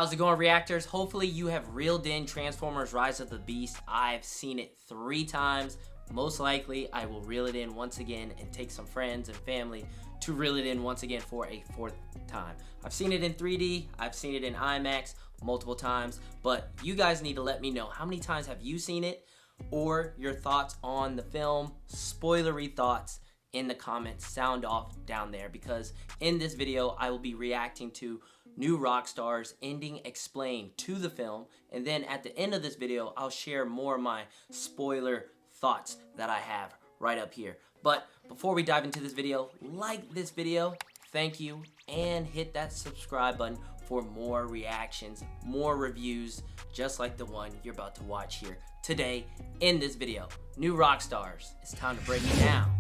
How's it going, reactors? Hopefully you have reeled in Transformers Rise of the Beast. I've seen it 3 times. Most likely I will reel it in once again and take some friends and family to reel it in once again for a 4th time. I've seen it in 3D, I've seen it in IMAX multiple times, but you guys need to let me know how many times have you seen it or your thoughts on the film, spoilery thoughts in the comments. Sound off down there, because in this video I will be reacting to new Rockstars ending explained to the film, and then at the end of this video I'll share more of my spoiler thoughts that I have right up here. But before we dive into this video, like this video, thank you, and hit that subscribe button for more reactions, more reviews, just like the one you're about to watch here today in this video. New Rockstars. It's time to break it down.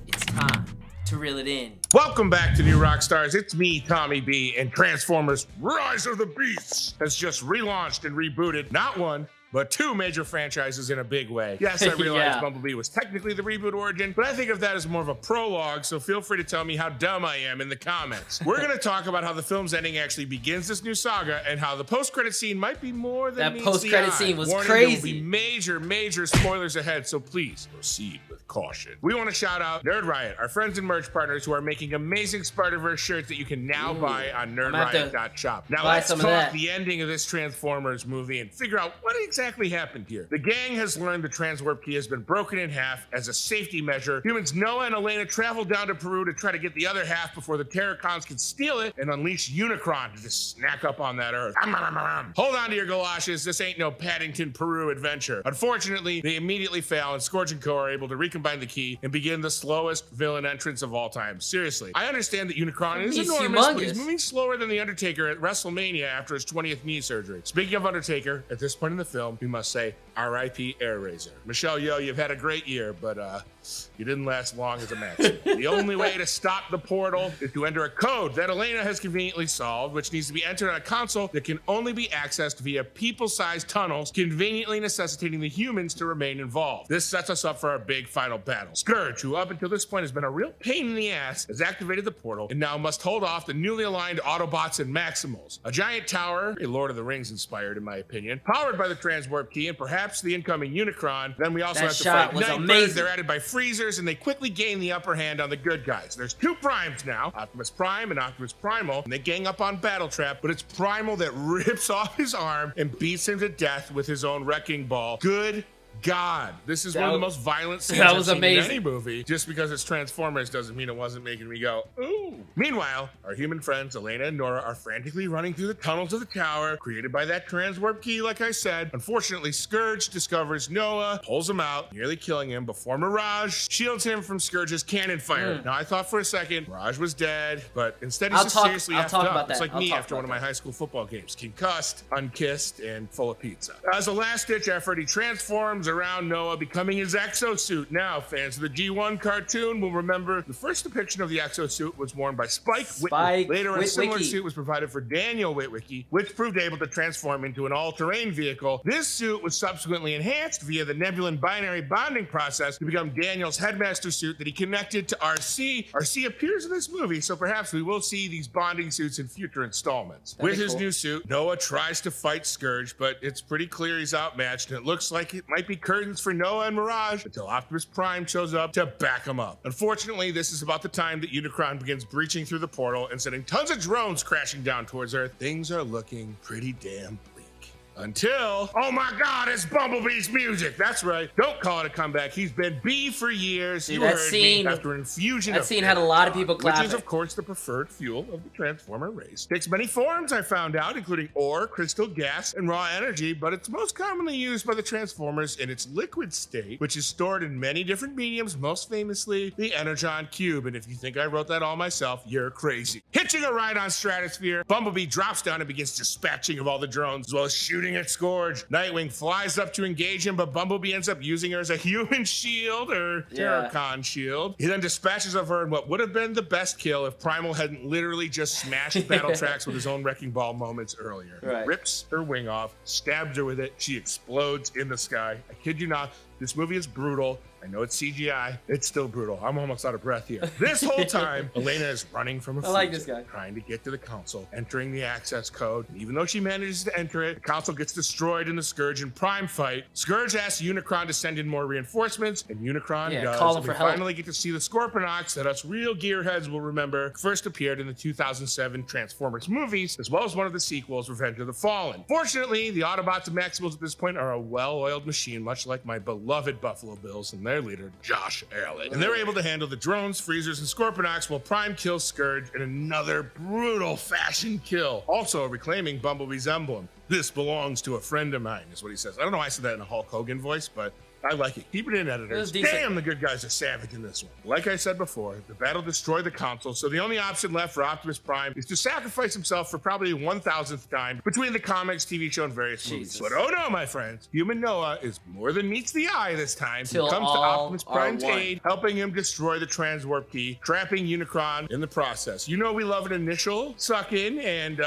It's time to reel it in. Welcome back to New Rockstars. It's me, Tommy B, and Transformers Rise of the Beasts has just relaunched and rebooted not one, but 2 major franchises in a big way. Yes, I realize Bumblebee was technically the reboot origin, but I think of that as more of a prologue, so feel free to tell me how dumb I am in the comments. We're gonna talk about how the film's ending actually begins this new saga, and how the post-credit scene might be more than that post-credit scene was Warning, crazy. There will be major spoilers ahead, so please proceed with caution. We want to shout out Nerd Riot, our friends and merch partners who are making amazing Spider-Verse shirts that you can now buy on nerdriot.shop. Now let's talk the ending of this Transformers movie and figure out what exactly happened here. The gang has learned the transwarp key has been broken in half as a safety measure. Humans Noah and Elena travel down to Peru to try to get the other half before the Terrorcons can steal it and unleash Unicron to just snack up on that Earth. Hold on to your galoshes. This ain't no Paddington Peru adventure. Unfortunately, they immediately fail, and Scourge and Co are able to recombine the key and begin the slowest villain entrance of all time. Seriously, I understand that Unicron is enormous, but he's moving slower than the Undertaker at WrestleMania after his 20th knee surgery. Speaking of Undertaker, at this point in the film, we must say R.I.P. Air Razor. Michelle Yeoh, you've had a great year, but you didn't last long as a Maximal. The only way to stop the portal is to enter a code that Elena has conveniently solved, which needs to be entered on a console that can only be accessed via people-sized tunnels, conveniently necessitating the humans to remain involved. This sets us up for our big final battle. Scourge, who up until this point has been a real pain in the ass, has activated the portal and now must hold off the newly aligned Autobots and Maximals. A giant tower, a Lord of the Rings inspired in my opinion, powered by the transwarp key and perhaps the incoming Unicron. Then we also have to fight Nightbirds. They're added by freezers, and they quickly gain the upper hand on the good guys. There's 2 primes now, Optimus Prime and Optimus Primal, and they gang up on Battletrap, but it's Primal that rips off his arm and beats him to death with his own wrecking ball. Good God, this is one of the most violent scenes I've seen in any movie. Just because it's Transformers doesn't mean it wasn't making me go, ooh. Meanwhile, our human friends, Elena and Nora, are frantically running through the tunnels of the tower, created by that transwarp key, like I said. Unfortunately, Scourge discovers Noah, pulls him out, nearly killing him before Mirage shields him from Scourge's cannon fire. Now, I thought for a second Mirage was dead, but instead he's just seriously effed up. It's like me after one of my high school football games. Concussed, unkissed, and full of pizza. As a last-ditch effort, he transforms around Noah, becoming his exosuit. Now, fans of the G1 cartoon will remember the first depiction of the exosuit was worn by Spike Witwicky. Later, a similar suit was provided for Daniel Witwicky, which proved able to transform into an all-terrain vehicle. This suit was subsequently enhanced via the Nebulan binary bonding process to become Daniel's headmaster suit that he connected to RC. RC appears in this movie, so perhaps we will see these bonding suits in future installments. With his new suit, Noah tries to fight Scourge, but it's pretty clear he's outmatched, and it looks like it might be curtains for Noah and Mirage until Optimus Prime shows up to back him up. Unfortunately, this is about the time that Unicron begins breaching through the portal and sending tons of drones crashing down towards Earth. Things are looking pretty damn bleak. Until, oh my God, it's Bumblebee's music. That's right. Don't call it a comeback. He's been B for years. Dude, that scene, after an infusion that scene had a lot of people clapping. Which is, of course, the preferred fuel of the Transformer race. Takes many forms, I found out, including ore, crystal, gas, and raw energy, but it's most commonly used by the Transformers in its liquid state, which is stored in many different mediums, most famously the Energon Cube. And if you think I wrote that all myself, you're crazy. Hitching a ride on Stratosphere, Bumblebee drops down and begins dispatching of all the drones, as well as shooting at Scourge. Nightwing flies up to engage him, but Bumblebee ends up using her as a human shield, or Terrorcon shield. He then dispatches of her in what would have been the best kill if Primal hadn't literally just smashed battle tracks with his own wrecking ball moments earlier. He rips her wing off, stabs her with it, she explodes in the sky. I kid you not. This movie is brutal. I know it's CGI. It's still brutal. I'm almost out of breath here. This whole time, Elena is running from a freezer, trying to get to the console, entering the access code. And even though she manages to enter it, the console gets destroyed in the Scourge and Prime fight. Scourge asks Unicron to send in more reinforcements, and Unicron does. Calling for help. Finally get to see the Scorponok that us real gearheads will remember first appeared in the 2007 Transformers movies, as well as one of the sequels, Revenge of the Fallen. Fortunately, the Autobots and Maximals at this point are a well-oiled machine, much like my beloved Buffalo Bills and their leader, Josh Allen. And they're able to handle the drones, freezers, and Scorponoks while Prime kills Scourge in another brutal fashion kill, also reclaiming Bumblebee's emblem. This belongs to a friend of mine, is what he says. I don't know why I said that in a Hulk Hogan voice, but I like it. Keep it in, editors. Damn, the good guys are savage in this one. Like I said before, the battle destroyed the console, so the only option left for Optimus Prime is to sacrifice himself for probably 1,000th time between the comics, TV show, and various movies. But oh no, my friends, human Noah is more than meets the eye this time. He comes to Optimus Prime's aid, helping him destroy the transwarp key, trapping Unicron in the process. You know we love an initial suck-in, and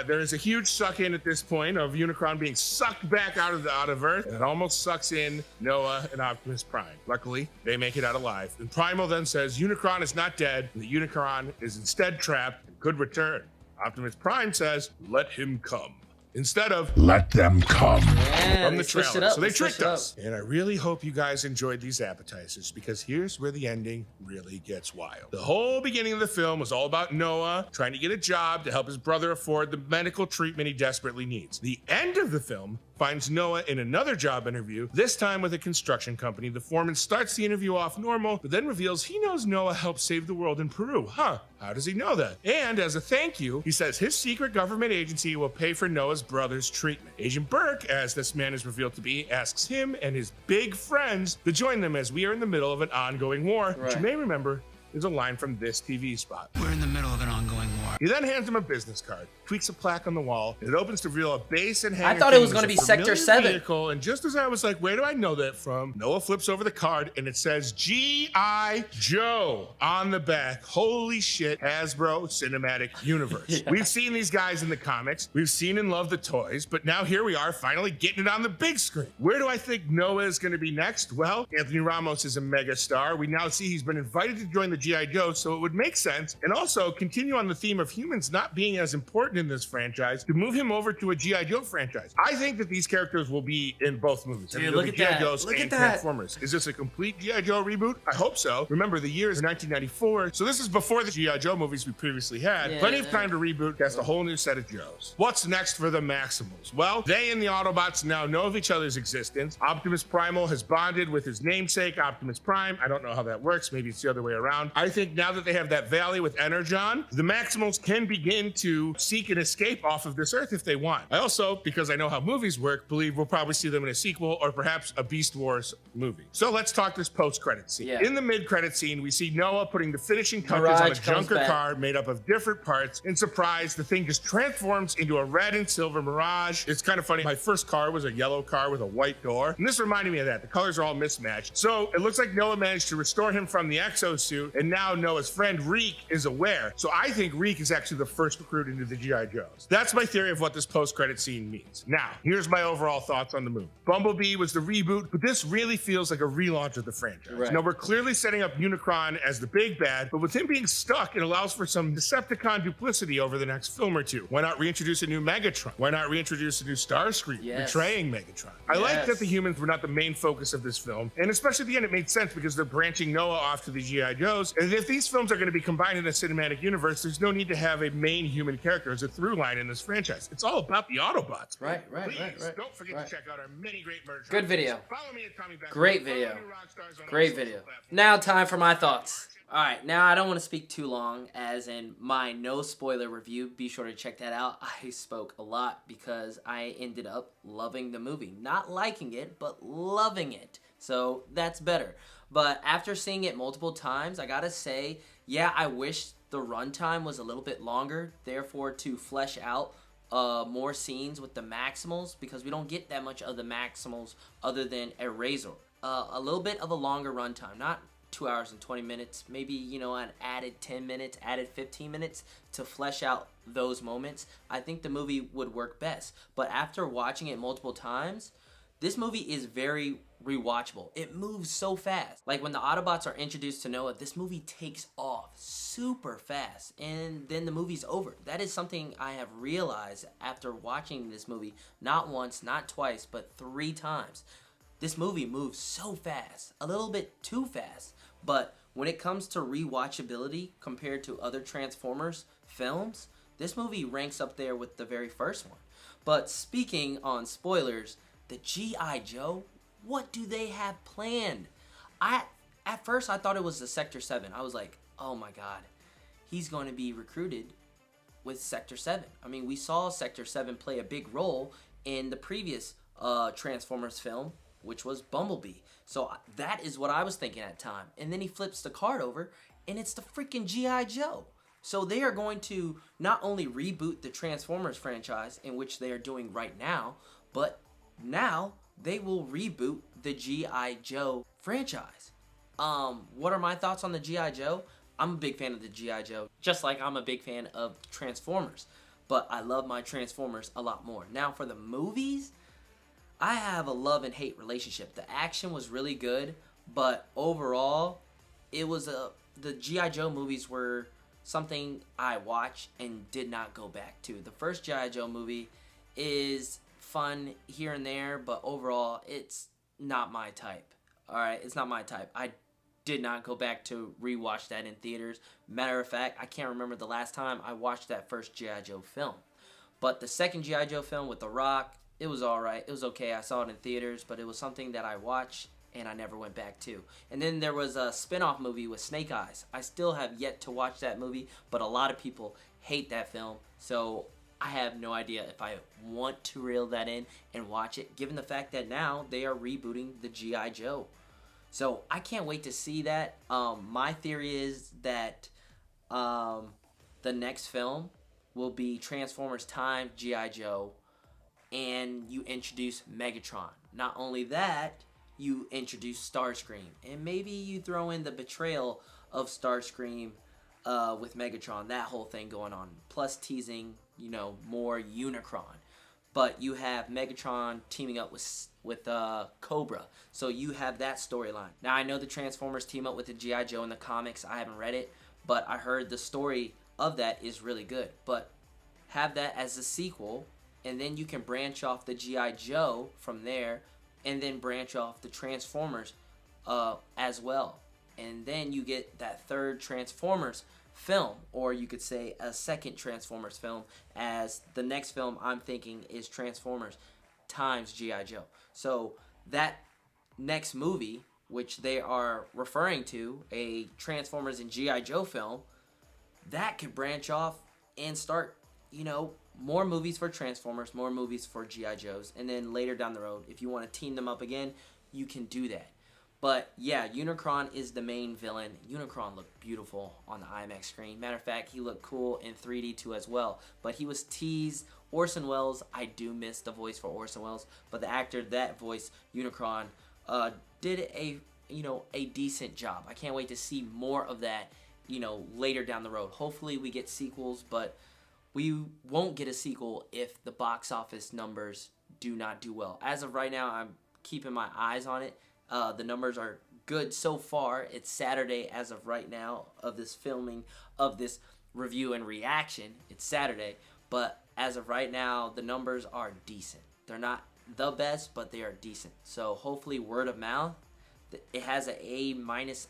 there is a huge suck-in at this point of Unicron being sucked back out of Earth, and it almost sucks in Noah and Optimus Prime. Luckily, they make it out alive. And Primal then says Unicron is not dead, and the Unicron is instead trapped and could return. Optimus Prime says, let him come, instead of let them come from the trailer. So they tricked us. And I really hope you guys enjoyed these appetizers, because here's where the ending really gets wild. The whole beginning of the film was all about Noah trying to get a job to help his brother afford the medical treatment he desperately needs. The end of the film finds Noah in another job interview, this time with a construction company. The foreman starts the interview off normal, but then reveals he knows Noah helped save the world in Peru. How does he know that? And as a thank you, he says his secret government agency will pay for Noah's brother's treatment. Agent Burke, as this man is revealed to be, asks him and his big friends to join them as we are in the middle of an ongoing war, which you may remember is a line from this TV spot. We're in the middle of an ongoing war. He then hands him a business card, tweaks a plaque on the wall, and it opens to reveal a base and hangar. I thought it was going to be Sector 7. Vehicle, and just as I was like, where do I know that from? Noah flips over the card, and it says G.I. Joe on the back. Holy shit, Hasbro Cinematic Universe. We've seen these guys in the comics. We've seen and loved the toys, but now here we are finally getting it on the big screen. Where do I think Noah is going to be next? Well, Anthony Ramos is a mega star. We now see he's been invited to join the G.I. Joe, so it would make sense, and also continue on the theme of humans not being as important in this franchise, to move him over to a G.I. Joe franchise. I think that these characters will be in both movies. Dude, look at that. Look at that. Transformers. Is this a complete G.I. Joe reboot? I hope so. Remember, the year is 1994, so this is before the G.I. Joe movies we previously had. Plenty of time to reboot, cast a whole new set of Joes. What's next for the Maximals? Well, they and the Autobots now know of each other's existence. Optimus Primal has bonded with his namesake, Optimus Prime. I don't know how that works. Maybe it's the other way around. I think now that they have that valley with Energon, the Maximals can begin to seek an escape off of this Earth if they want. I also, because I know how movies work, believe we'll probably see them in a sequel or perhaps a Beast Wars movie. So let's talk this post-credit scene. In the mid-credit scene, we see Noah putting the finishing touches on a junker car made up of different parts. And surprise, the thing just transforms into a red and silver Mirage. It's kind of funny. My first car was a yellow car with a white door, and this reminded me of that. The colors are all mismatched. So it looks like Noah managed to restore him from the exosuit, and now Noah's friend Reek is aware. So I think Reek is actually the first recruit into the G.I. Joes. That's my theory of what this post-credit scene means. Now, here's my overall thoughts on the movie. Bumblebee was the reboot, but this really feels like a relaunch of the franchise. Now, we're clearly setting up Unicron as the big bad, but with him being stuck, it allows for some Decepticon duplicity over the next film or two. Why not reintroduce a new Megatron? Why not reintroduce a new Starscream betraying Megatron? I like that the humans were not the main focus of this film, and especially at the end, it made sense because they're branching Noah off to the G.I. Joes, and if these films are going to be combined in a cinematic universe, there's no need to have a main human character as a through line in this franchise. It's all about the Autobots. Right. Don't forget to check out our many great merch. Good video. Follow me at Tommy Beck. Great video. Great video. Now time for my thoughts. Alright, now I don't want to speak too long, as in my no spoiler review. Be sure to check that out. I spoke a lot because I ended up loving the movie. Not liking it, but loving it. So that's better. But after seeing it multiple times, I gotta say, yeah, I wish the runtime was a little bit longer, therefore to flesh out more scenes with the Maximals, because we don't get that much of the Maximals other than a Razor. A little bit of a longer runtime, not 2 hours and 20 minutes, maybe, an added 10 minutes, added 15 minutes to flesh out those moments. I think the movie would work best. But after watching it multiple times, this movie is very rewatchable. It moves so fast. Like when the Autobots are introduced to Noah, this movie takes off super fast, and then the movie's over. That is something I have realized after watching this movie not once, not twice, but 3 times. This movie moves so fast, a little bit too fast, but when it comes to rewatchability compared to other Transformers films, this movie ranks up there with the very first one. But speaking on spoilers, the G.I. Joe, what do they have planned? At first I thought it was the Sector 7. I was like, oh my god, he's going to be recruited with Sector 7. I mean, we saw Sector 7 play a big role in the previous Transformers film, which was Bumblebee. So that is what I was thinking at the time. And then he flips the card over, and it's the freaking G.I. Joe. So they are going to not only reboot the Transformers franchise, in which they are doing right now, but now they will reboot the G.I. Joe franchise. What are my thoughts on the G.I. Joe? I'm a big fan of the G.I. Joe, just like I'm a big fan of Transformers. But I love my Transformers a lot more. Now for the movies, I have a love and hate relationship. The action was really good, but overall, it was the G.I. Joe movies were something I watched and did not go back to. The first G.I. Joe movie is fun here and there, but overall, it's not my type. Alright, it's not my type. I did not go back to rewatch that in theaters. Matter of fact, I can't remember the last time I watched that first G.I. Joe film. But the second G.I. Joe film with The Rock, it was alright. It was okay. I saw it in theaters, but it was something that I watched and I never went back to. And then there was a spin-off movie with Snake Eyes. I still have yet to watch that movie, but a lot of people hate that film. So I have no idea if I want to reel that in and watch it, given the fact that now they are rebooting the G.I. Joe. So I can't wait to see that. My theory is that the next film will be Transformers Time G.I. Joe, and you introduce Megatron. Not only that, you introduce Starscream, and maybe you throw in the betrayal of Starscream with Megatron, that whole thing going on, plus teasing, more Unicron. But you have Megatron teaming up with Cobra, so you have that storyline. Now I know the Transformers team up with the G.I. Joe in the comics. I haven't read it, but I heard the story of that is really good. But have that as a sequel, and then you can branch off the G.I. Joe from there, and then branch off the Transformers as well. And then you get that third Transformers film, or you could say a second Transformers film, as the next film I'm thinking is Transformers times G.I. Joe. So that next movie, which they are referring to, a Transformers and G.I. Joe film, that could branch off and start, more movies for Transformers, more movies for G.I. Joes, and then later down the road, if you want to team them up again, you can do that. But yeah, Unicron is the main villain. Unicron looked beautiful on the IMAX screen. Matter of fact, he looked cool in 3D too as well. But he was teased. Orson Welles, I do miss the voice for Orson Welles, but the actor that voiced Unicron did a decent job. I can't wait to see more of that, later down the road. Hopefully we get sequels, but we won't get a sequel if the box office numbers do not do well. As of right now, I'm keeping my eyes on it. The numbers are good so far. It's Saturday as of right now of this filming of this review and reaction. It's Saturday, but as of right now, the numbers are decent. They're not the best, but they are decent. So hopefully word of mouth. It has an A minus,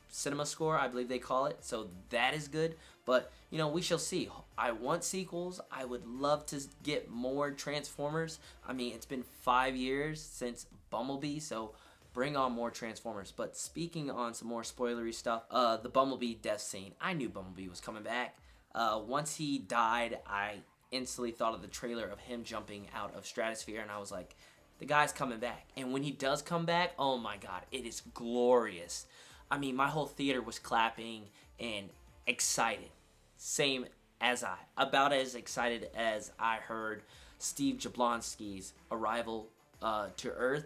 cinema score, I believe they call it. So that is good. But, we shall see. I want sequels. I would love to get more Transformers. I mean, it's been 5 years since Bumblebee, so bring on more Transformers. But speaking on some more spoilery stuff, the Bumblebee death scene. I knew Bumblebee was coming back. Once he died, I instantly thought of the trailer of him jumping out of Stratosphere, and I was like, the guy's coming back. And when he does come back, oh my god, it is glorious. I mean, my whole theater was clapping and excited. Same as about as excited as I heard Steve Jablonsky's arrival to Earth.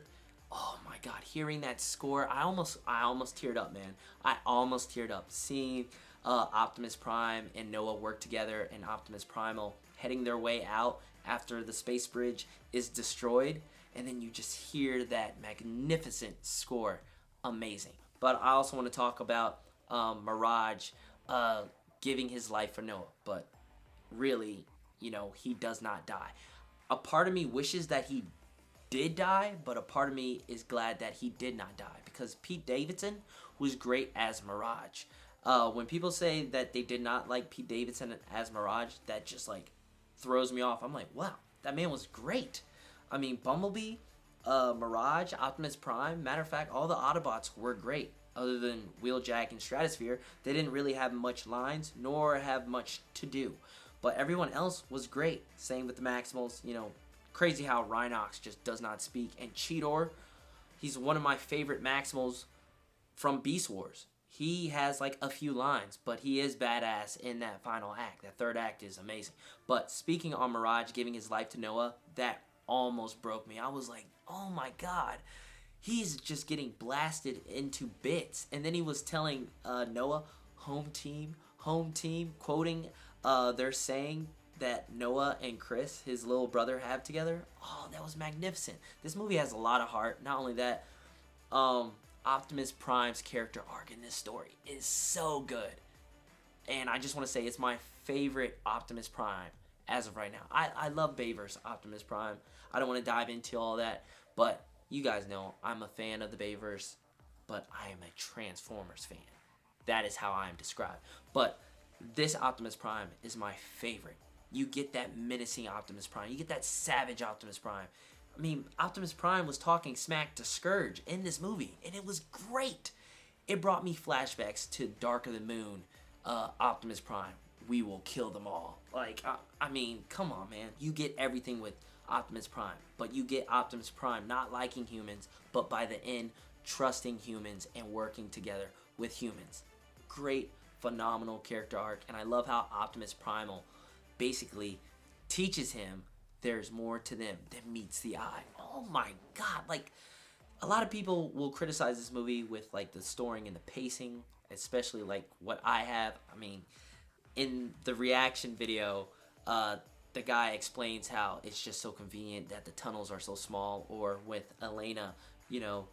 Oh my god, hearing that score, I almost teared up, man. I almost teared up seeing Optimus Prime and Noah work together, and Optimus Primal heading their way out after the space bridge is destroyed, and then you just hear that magnificent score. Amazing. But I also want to talk about Mirage giving his life for Noah, but really, you know, he does not die. A part of me wishes that he did die, but a part of me is glad that he did not die, because Pete Davidson was great as Mirage. When people say that they did not like Pete Davidson as Mirage, that just like throws me off. I'm like, wow, that man was great. I mean, Bumblebee, Mirage, Optimus Prime, matter of fact, all the Autobots were great. Other than Wheeljack and Stratosphere, they didn't really have much lines, nor have much to do. But everyone else was great. Same with the Maximals. You know, crazy how Rhinox just does not speak. And Cheetor, he's one of my favorite Maximals from Beast Wars. He has like a few lines, but he is badass in that final act. That third act is amazing. But speaking on Mirage giving his life to Noah, that almost broke me. I was like, oh my god. He's just getting blasted into bits. And then he was telling Noah, home team, quoting their saying that Noah and Chris, his little brother, have together. Oh, that was magnificent. This movie has a lot of heart. Not only that, Optimus Prime's character arc in this story is so good. And I just want to say it's my favorite Optimus Prime as of right now. I love Bayverse Optimus Prime. I don't want to dive into all that, but you guys know I'm a fan of the Bayverse, but I am a Transformers fan. That is how I am described. But this Optimus Prime is my favorite. You get that menacing Optimus Prime. You get that savage Optimus Prime. I mean, Optimus Prime was talking smack to Scourge in this movie, and it was great. It brought me flashbacks to Dark of the Moon, Optimus Prime. We will kill them all. Like, I mean, come on, man. You get everything with Optimus Prime, but you get Optimus Prime not liking humans, but by the end, trusting humans and working together with humans. Great, phenomenal character arc, and I love how Optimus Primal basically teaches him there's more to them than meets the eye. Oh my god, like, a lot of people will criticize this movie with like the story and the pacing, especially like what I have. I mean, in the reaction video, the guy explains how it's just so convenient that the tunnels are so small, or with Elena, you know,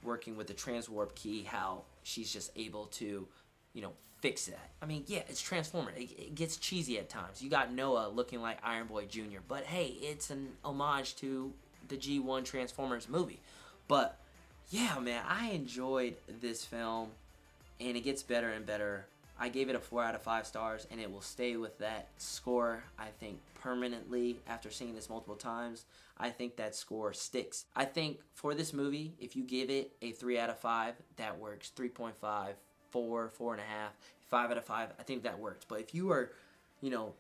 working with the transwarp key, how she's just able to, you know, fix that. I mean, yeah, it's Transformer. It gets cheesy at times. You got Noah looking like Iron Boy Jr., but hey, it's an homage to the G1 Transformers movie. But yeah, man, I enjoyed this film, and it gets better and better. I gave it a 4 out of 5 stars, and it will stay with that score, I think, permanently after seeing this multiple times. I think that score sticks. I think for this movie, if you give it a 3 out of 5, that works. 3.5, 4, 4.5, 5 out of 5, I think that works. But if you are, you know,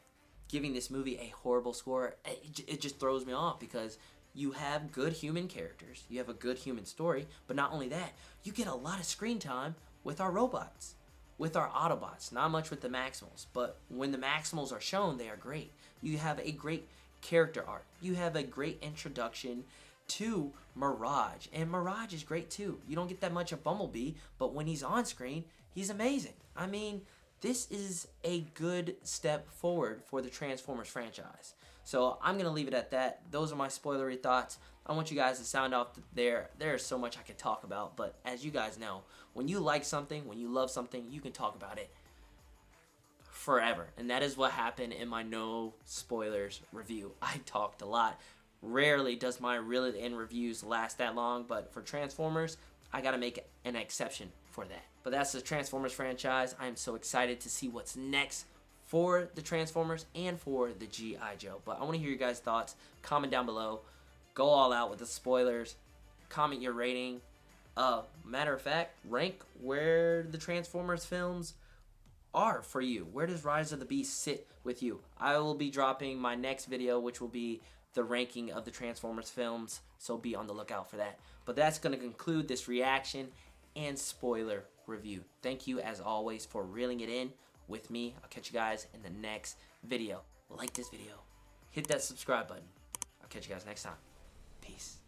giving this movie a horrible score, it just throws me off, because you have good human characters, you have a good human story, but not only that, you get a lot of screen time with our robots, with our Autobots. Not much with the Maximals, but when the Maximals are shown, they are great. You have a great character arc. You have a great introduction to Mirage, and Mirage is great too. You don't get that much of Bumblebee, but when he's on screen, he's amazing. I mean, this is a good step forward for the Transformers franchise. So I'm going to leave it at that. Those are my spoilery thoughts. I want you guys to sound off there. There's so much I could talk about, but as you guys know, when you like something, when you love something, you can talk about it forever. And that is what happened in my no spoilers review. I talked a lot. Rarely does my Reel It In reviews last that long, but for Transformers, I gotta make an exception for that. But that's the Transformers franchise. I am so excited to see what's next for the Transformers and for the G.I. Joe. But I want to hear your guys' thoughts. Comment down below. Go all out with the spoilers. Comment your rating. Matter of fact, rank where the Transformers films are for you. Where does Rise of the Beast sit with you? I will be dropping my next video, which will be the ranking of the Transformers films, so be on the lookout for that. But that's going to conclude this reaction and spoiler review. Thank you, as always, for reeling it in with me. I'll catch you guys in the next video. Like this video. Hit that subscribe button. I'll catch you guys next time. Peace.